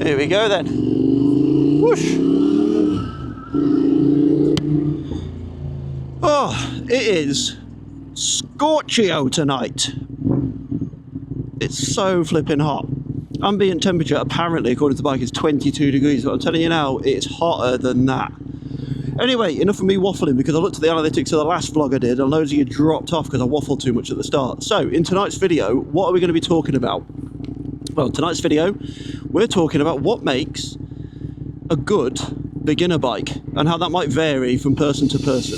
Here we go then. Whoosh! Oh, it is scorchio tonight. It's so flipping hot. Ambient temperature apparently, according to the bike, is 22 degrees, but I'm telling you now, it's hotter than that. Anyway, enough of me waffling, because I looked at the analytics of the last vlog I did and loads of you dropped off because I waffled too much at the start. So, in tonight's video, what are we going to be talking about? Well, tonight's video, we're talking about what makes a good beginner bike and how that might vary from person to person.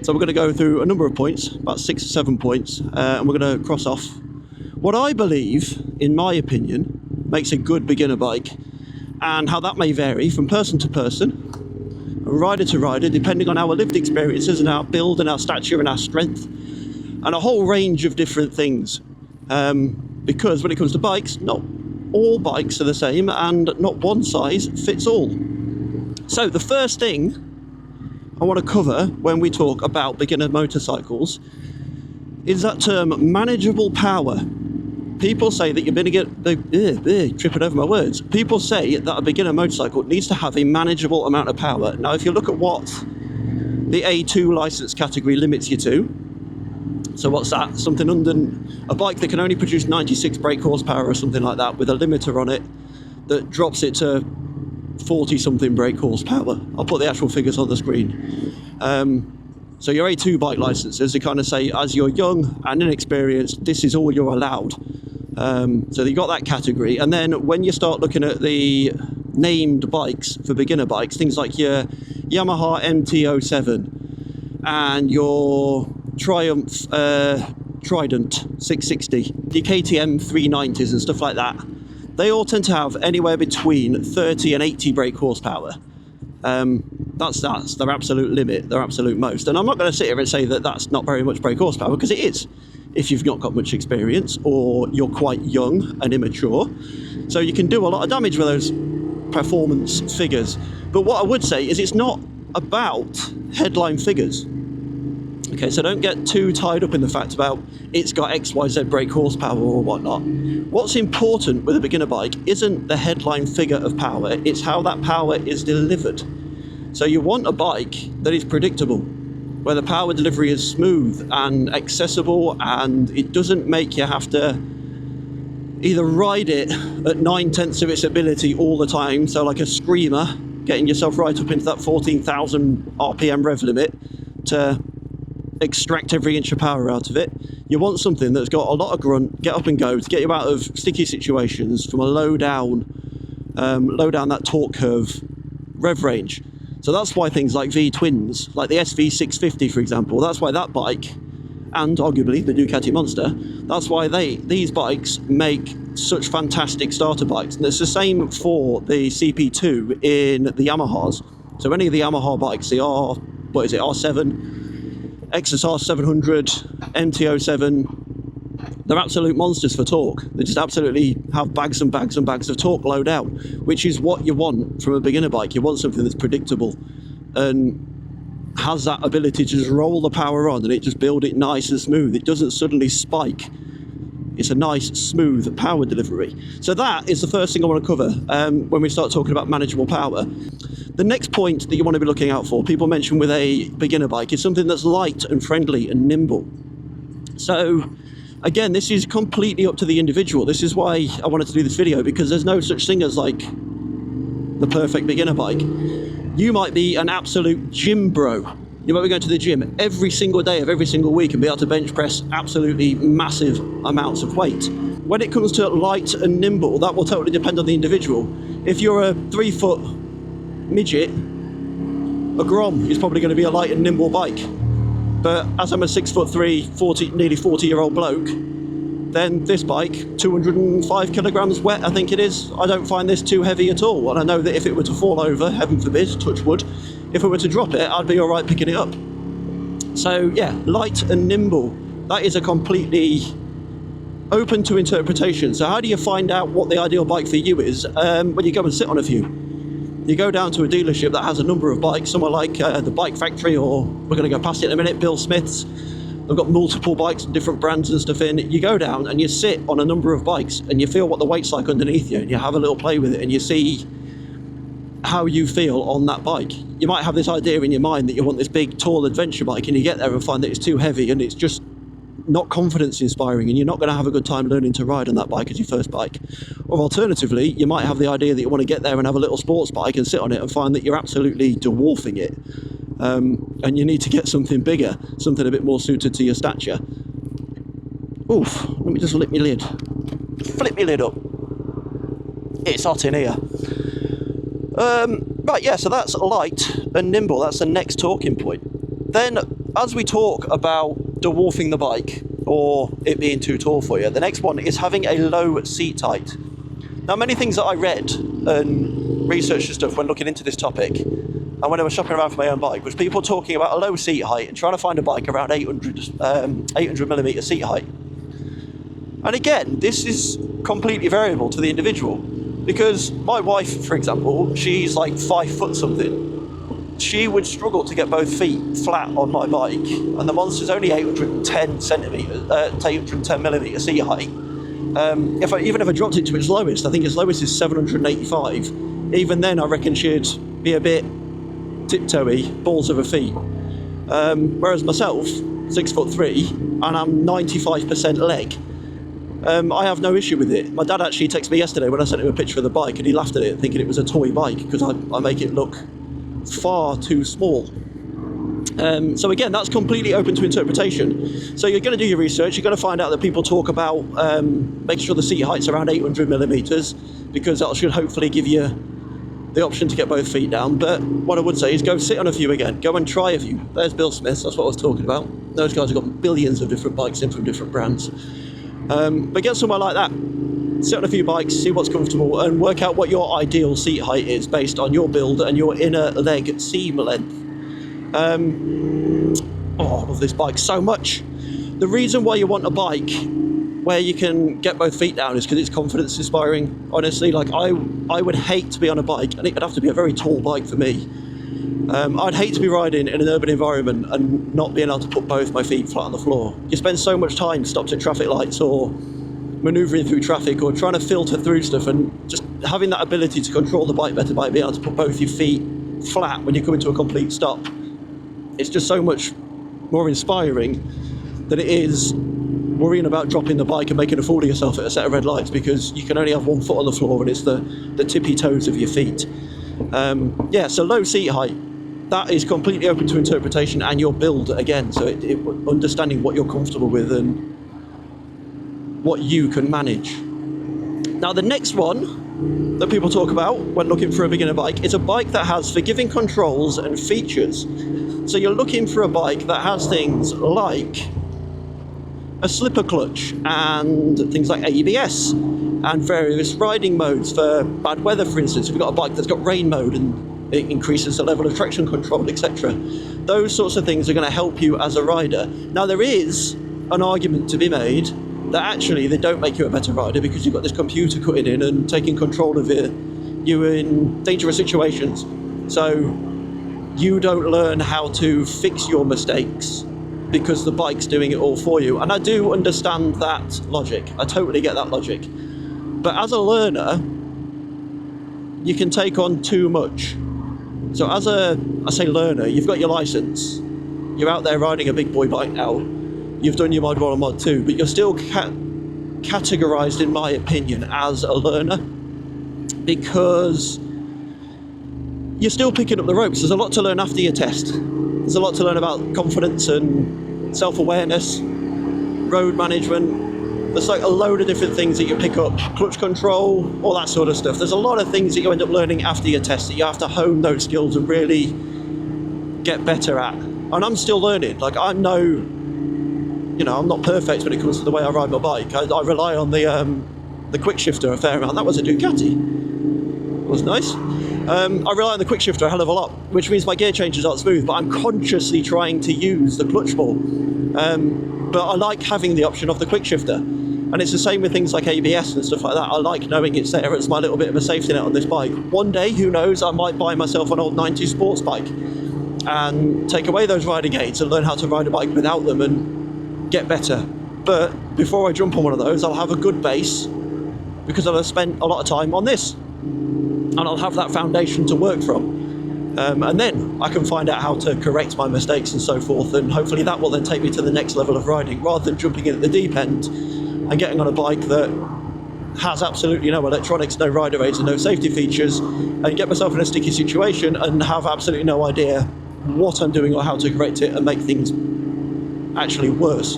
So we're going to go through a number of points, about 6 or 7 points, and we're going to cross off what I believe, in my opinion, makes a good beginner bike, and how that may vary from person to person, rider to rider, depending on our lived experiences and our build and our stature and our strength, and a whole range of different things. Because when it comes to bikes, not all bikes are the same, and not one size fits all. So the first thing I want to cover when we talk about beginner motorcycles is that term manageable power. People say that you're going to get tripping over my words. People say that a beginner motorcycle needs to have a manageable amount of power. Now, if you look at what the A2 license category limits you to, so what's that? Something under a bike that can only produce 96 brake horsepower or something like that, with a limiter on it that drops it to 40 something brake horsepower. I'll put the actual figures on the screen. So your A2 bike licenses, they kind of say, as you're young and inexperienced, this is all you're allowed. So you got that category. And then when you start looking at the named bikes for beginner bikes, things like your Yamaha MT-07 and your Triumph Trident 660, your KTM 390s and stuff like that, they all tend to have anywhere between 30 and 80 brake horsepower. That's their absolute limit, their absolute most. And I'm not going to sit here and say that that's not very much brake horsepower, because it is, if you've not got much experience or you're quite young and immature. So you can do a lot of damage with those performance figures. But what I would say is it's not about headline figures. Okay, so don't get too tied up in the fact about it's got XYZ brake horsepower or whatnot. What's important with a beginner bike isn't the headline figure of power, it's how that power is delivered. So you want a bike that is predictable, where the power delivery is smooth and accessible, and it doesn't make you have to either ride it at 9/10 of its ability all the time, so like a screamer, getting yourself right up into that 14,000 RPM rev limit to extract every inch of power out of it. You want something that's got a lot of grunt, get up and go, to get you out of sticky situations from a low down that torque curve rev range. So that's why things like V-twins, like the SV650 for example, that's why that bike, and arguably the Ducati Monster, that's why these bikes make such fantastic starter bikes. And it's the same for the CP2 in the Yamahas. So any of the Yamaha bikes, the R7, XSR 700, MT-07, they're absolute monsters for torque. They just absolutely have bags and bags and bags of torque low down, which is what you want from a beginner bike. You want something that's predictable and has that ability to just roll the power on and it just build it nice and smooth. It doesn't suddenly spike. It's a nice, smooth power delivery. So that is the first thing I want to cover when we start talking about manageable power. The next point that you want to be looking out for, people mention with a beginner bike, is something that's light and friendly and nimble. So again, this is completely up to the individual. This is why I wanted to do this video, because there's no such thing as like the perfect beginner bike. You might be an absolute gym bro. You might be going to the gym every single day of every single week and be able to bench press absolutely massive amounts of weight. When it comes to light and nimble, that will totally depend on the individual. If you're a 3-foot midget, a Grom is probably going to be a light and nimble bike. But as I'm a 6'3", nearly 40-year-old bloke, then this bike, 205 kilograms wet, I think it is, I don't find this too heavy at all. And I know that if it were to fall over, heaven forbid, touch wood, if it were to drop it, I'd be all right picking it up. So yeah, light and nimble, that is a completely open to interpretation. So how do you find out what the ideal bike for you is? When you go and sit on a few. You go down to a dealership that has a number of bikes, somewhere like the Bike Factory, or we're going to go past it in a minute, Bill Smith's. I've got multiple bikes, different brands and stuff in. You go down and you sit on a number of bikes and you feel what the weight's like underneath you, and you have a little play with it and you see how you feel on that bike. You might have this idea in your mind that you want this big, tall adventure bike, and you get there and find that it's too heavy and it's just not confidence inspiring, and you're not going to have a good time learning to ride on that bike as your first bike. Or alternatively, you might have the idea that you want to get there and have a little sports bike and sit on it and find that you're absolutely dwarfing it, and you need to get something bigger, something a bit more suited to your stature. Oof, let me just flip my lid up. It's hot in here. Right, yeah, so that's light and nimble. That's the next talking point. Then, as we talk about dwarfing the bike or it being too tall for you, the next one is having a low seat height. Now, many things that I read and researched and stuff when looking into this topic, and when I was shopping around for my own bike, was people talking about a low seat height and trying to find a bike around 800 millimeter seat height. And again, this is completely variable to the individual, because my wife, for example, she's like 5 foot something. She would struggle to get both feet flat on my bike, and the monster's only 810 millimeter seat height. Even if I dropped it to its lowest, I think its lowest is 785. Even then, I reckon she'd be a bit tiptoey, balls of her feet. Whereas myself, 6'3", and I'm 95% leg. I have no issue with it. My dad actually texted me yesterday when I sent him a picture of the bike, and he laughed at it, thinking it was a toy bike because I make it look far too small. So again, that's completely open to interpretation. So you're going to do your research. You're going to find out that people talk about making sure the seat height's around 800 millimeters, because that should hopefully give you the option to get both feet down. But what I would say is go sit on a few again. Go and try a few. There's Bill Smith's. That's what I was talking about. Those guys have got billions of different bikes in from different brands. But get somewhere like that. Sit on a few bikes, see what's comfortable, and work out what your ideal seat height is based on your build and your inner leg seam length. I love this bike so much. The reason why you want a bike where you can get both feet down is because it's confidence inspiring. Honestly, like I would hate to be on a bike, and it would have to be a very tall bike for me. I'd hate to be riding in an urban environment and not being able to put both my feet flat on the floor. You spend so much time stopped at traffic lights or manoeuvring through traffic or trying to filter through stuff, and just having that ability to control the bike better by being able to put both your feet flat when you come into a complete stop. It's just so much more inspiring than it is worrying about dropping the bike and making a fool of yourself at a set of red lights because you can only have one foot on the floor and it's the tippy toes of your feet. So low seat height, that is completely open to interpretation and your build again, so understanding what you're comfortable with and what you can manage. Now the next one that people talk about when looking for a beginner bike is a bike that has forgiving controls and features. So you're looking for a bike that has things like a slipper clutch and things like ABS and various riding modes for bad weather. For instance, if you've got a bike that's got rain mode and it increases the level of traction control, etc. Those sorts of things are going to help you as a rider. Now there is an argument to be made that actually they don't make you a better rider because you've got this computer cutting in and taking control of you in dangerous situations. So you don't learn how to fix your mistakes because the bike's doing it all for you. And I do understand that logic. I totally get that logic. But as a learner, you can take on too much. So as I say learner, you've got your license. You're out there riding a big boy bike now. You've done your Mod 1 and Mod 2, but you're still categorised, in my opinion, as a learner because you're still picking up the ropes. There's a lot to learn after your test. There's a lot to learn about confidence and self-awareness, road management. There's like a load of different things that you pick up, clutch control, all that sort of stuff. There's a lot of things that you end up learning after your test that you have to hone those skills and really get better at. And I'm still learning. Like I'm not perfect when it comes to the way I ride my bike. I rely on the quick shifter a fair amount. That was a Ducati. It was nice. I rely on the quick shifter a hell of a lot, which means my gear changes aren't smooth, but I'm consciously trying to use the clutch more. But I like having the option of the quick shifter. And it's the same with things like ABS and stuff like that. I like knowing it's there as my little bit of a safety net on this bike. One day, who knows, I might buy myself an old 90s sports bike and take away those riding aids and learn how to ride a bike without them and get better. But before I jump on one of those, I'll have a good base, because I'll have spent a lot of time on this, and I'll have that foundation to work from. And then I can find out how to correct my mistakes and so forth, and hopefully that will then take me to the next level of riding, rather than jumping in at the deep end and getting on a bike that has absolutely no electronics, no rider aids and no safety features, and get myself in a sticky situation and have absolutely no idea what I'm doing or how to correct it and make things actually worse.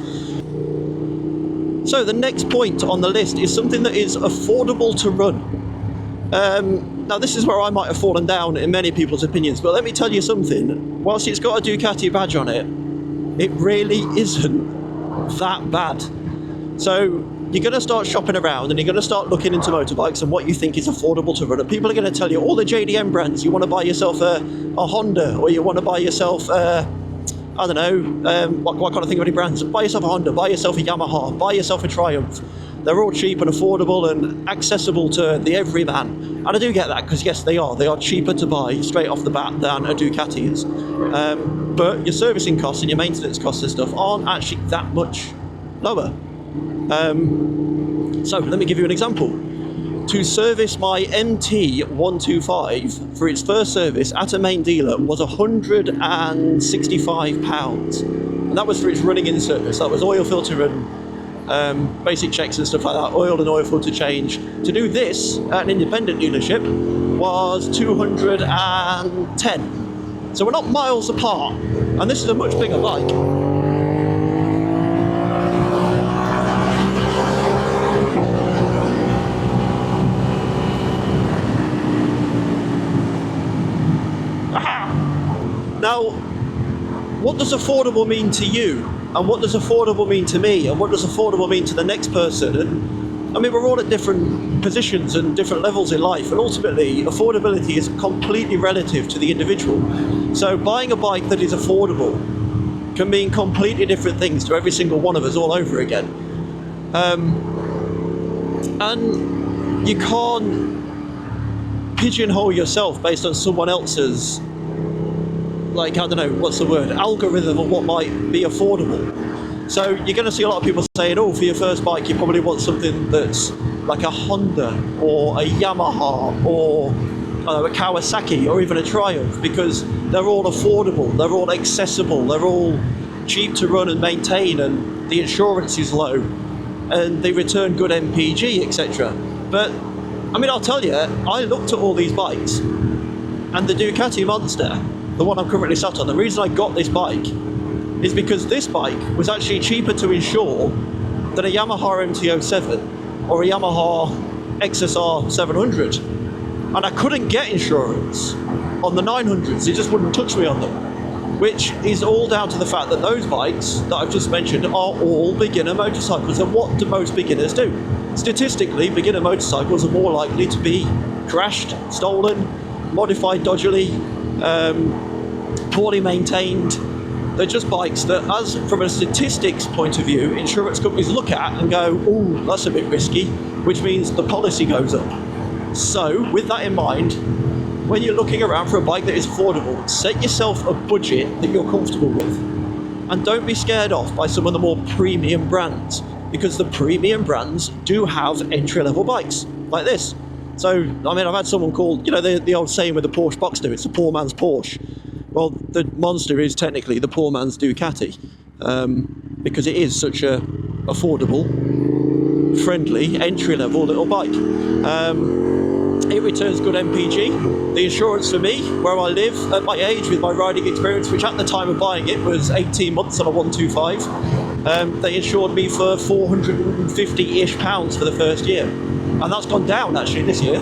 So the next point on the list is something that is affordable to run. Now this is where I might have fallen down in many people's opinions, but let me tell you something. Whilst it's got a Ducati badge on it, it really isn't that bad. So you're going to start shopping around and you're going to start looking into motorbikes and what you think is affordable to run. And people are going to tell you all the JDM brands. You want to buy yourself a Honda, or you want to buy yourself I don't know, why can't I think of any brands? Buy yourself a Honda, buy yourself a Yamaha, buy yourself a Triumph. They're all cheap and affordable and accessible to the everyman. And I do get that, because yes, they are. They are cheaper to buy straight off the bat than a Ducati is. But your servicing costs and your maintenance costs and stuff aren't actually that much lower. So let me give you an example. To service my MT125 for its first service at a main dealer was £165. And that was for its running in service. That was oil filter and basic checks and stuff like that, oil and oil filter change. To do this at an independent dealership was 210. So we're not miles apart, and this is a much bigger bike. Now, what does affordable mean to you? And what does affordable mean to me? And what does affordable mean to the next person? And I mean, we're all at different positions and different levels in life, and ultimately affordability is completely relative to the individual. So buying a bike that is affordable can mean completely different things to every single one of us all over again. And you can't pigeonhole yourself based on someone else's, like, I don't know, what's the word, algorithm of what might be affordable. So you're going to see a lot of people saying, oh, for your first bike you probably want something that's like a Honda or a Yamaha or a Kawasaki or even a Triumph, because they're all affordable, they're all accessible, they're all cheap to run and maintain, and the insurance is low and they return good MPG, etc. But I mean, I'll tell you, I looked at all these bikes, and the Ducati Monster, the one I'm currently sat on, the reason I got this bike is because this bike was actually cheaper to insure than a Yamaha MT-07 or a Yamaha XSR 700. And I couldn't get insurance on the 900s, it just wouldn't touch me on them. Which is all down to the fact that those bikes that I've just mentioned are all beginner motorcycles. And what do most beginners do? Statistically, beginner motorcycles are more likely to be crashed, stolen, modified dodgily, poorly maintained. They're just bikes that, as from a statistics point of view, insurance companies look at and go, oh, that's a bit risky, which means the policy goes up. So with that in mind, when you're looking around for a bike that is affordable, set yourself a budget that you're comfortable with, and don't be scared off by some of the more premium brands, because the premium brands do have entry-level bikes like this. So, I mean, I've had someone called, you know, the old saying with the Porsche Boxster, it's the poor man's Porsche. Well, the Monster is technically the poor man's Ducati, because it is such a affordable, friendly, entry-level little bike. It returns good MPG. The insurance for me, where I live, at my age, with my riding experience, which at the time of buying it was 18 months on a 125, they insured me for £450-ish for the first year. And that's gone down actually this year.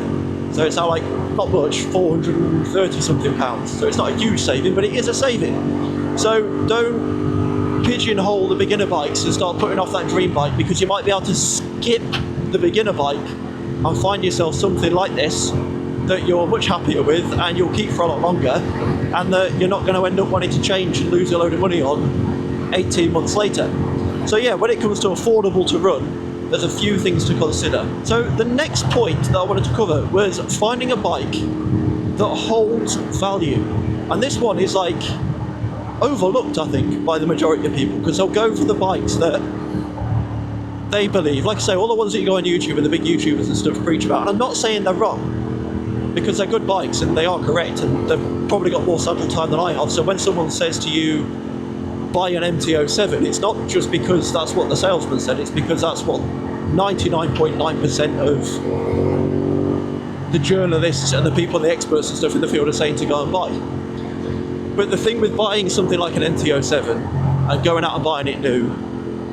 So it's now like, not much, 430 something pounds. So it's not a huge saving, but it is a saving. So don't pigeonhole the beginner bikes and start putting off that dream bike, because you might be able to skip the beginner bike and find yourself something like this that you're much happier with and you'll keep for a lot longer, and that you're not going to end up wanting to change and lose a load of money on 18 months later. So yeah, when it comes to affordable to run, there's a few things to consider. So the next point that I wanted to cover was finding a bike that holds value. And this one is like, overlooked, I think, by the majority of people, because they'll go for the bikes that they believe, like I say, all the ones that you go on YouTube and the big YouTubers and stuff preach about, and I'm not saying they're wrong, because they're good bikes and they are correct, and they've probably got more saddle time than I have. So when someone says to you, buy an MT-07, it's not just because that's what the salesman said, it's because that's what 99.9% of the journalists and the people, the experts and stuff in the field are saying to go and buy. But the thing with buying something like an MT-07 and going out and buying it new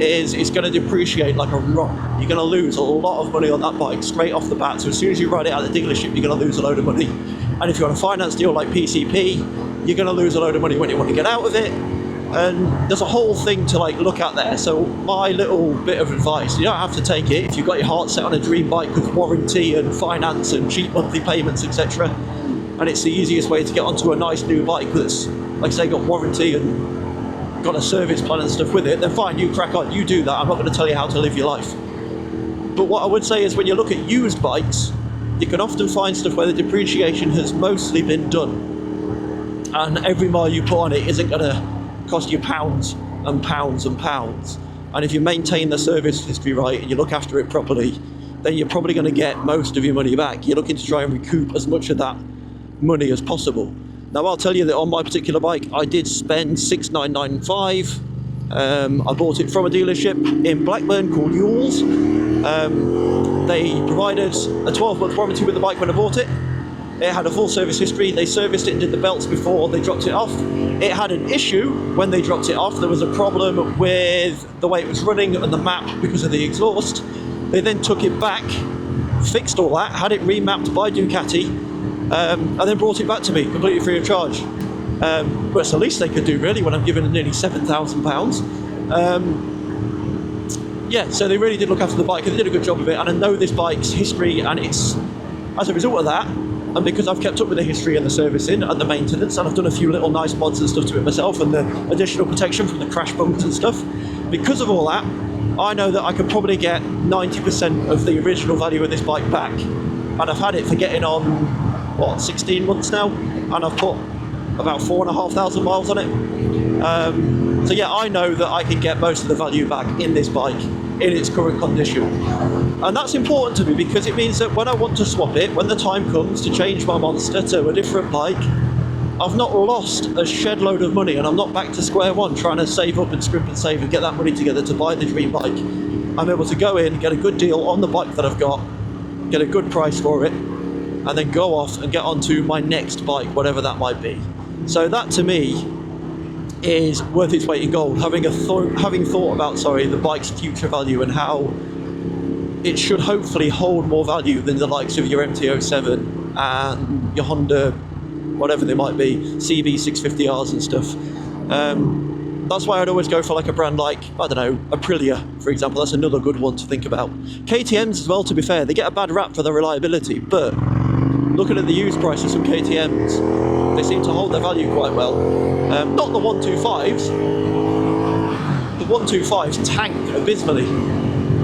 is it's going to depreciate like a rock. You're going to lose a lot of money on that bike straight off the bat. So as soon as you ride it out of the dealership, you're going to lose a load of money. And if you're on a finance deal like PCP, you're going to lose a load of money when you want to get out of it. And there's a whole thing to like look at there. So my little bit of advice, you don't have to take it if you've got your heart set on a dream bike with warranty and finance and cheap monthly payments, etc. And it's the easiest way to get onto a nice new bike that's, like I say, got warranty and got a service plan and stuff with it, then fine, you crack on, you do that. I'm not going to tell you how to live your life. But what I would say is when you look at used bikes, you can often find stuff where the depreciation has mostly been done. And every mile you put on it isn't going to cost you pounds and pounds and pounds. And if you maintain the service history right and you look after it properly, then you're probably going to get most of your money back. You're looking to try and recoup as much of that money as possible. Now I'll tell you that on my particular bike I did spend $6,995. I bought it from a dealership in Blackburn called Yules. They provided a 12-month warranty with the bike when I bought it. It had a full service history. They serviced it and did the belts before they dropped it off. It had an issue when they dropped it off. There was a problem with the way it was running and the map because of the exhaust. They then took it back, fixed all that, had it remapped by Ducati, and then brought it back to me completely free of charge. But it's the least they could do really when I'm given nearly £7,000. Yeah, so they really did look after the bike and they did a good job of it, and I know this bike's history, and it's as a result of that, and because I've kept up with the history and the servicing and the maintenance, and I've done a few little nice mods and stuff to it myself, and the additional protection from the crash bumps and stuff, because of all that, I know that I could probably get 90% of the original value of this bike back. And I've had it for getting on 16 months now, and I've put about 4,500 miles on it. So yeah, I know that I can get most of the value back in this bike in its current condition. And that's important to me because it means that when I want to swap it, when the time comes to change my monster to a different bike, I've not lost a shed load of money, and I'm not back to square one trying to save up and scrimp and save and get that money together to buy the dream bike. I'm able to go in, get a good deal on the bike that I've got, get a good price for it, and then go off and get onto my next bike, whatever that might be. So that to me is worth its weight in gold, having thought about the bike's future value and how it should hopefully hold more value than the likes of your MT-07 and your Honda, whatever they might be, CB650Rs and stuff. That's why I'd always go for like a brand like, I don't know, Aprilia, for example. That's another good one to think about. KTMs as well, to be fair, they get a bad rap for their reliability, but looking at the used price of some KTMs, they seem to hold their value quite well. Not the 125s. The 125s tank abysmally,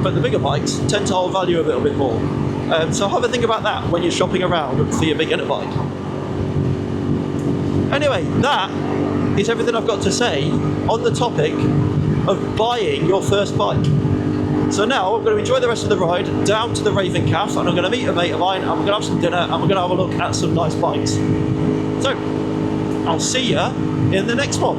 but the bigger bikes tend to hold value a little bit more. So have a think about that when you're shopping around for your beginner bike. Anyway, that is everything I've got to say on the topic of buying your first bike. So now I'm going to enjoy the rest of the ride down to the Raven Calf, and I'm going to meet a mate of mine, and we're going to have some dinner, and we're going to have a look at some nice bikes. So I'll see you in the next one.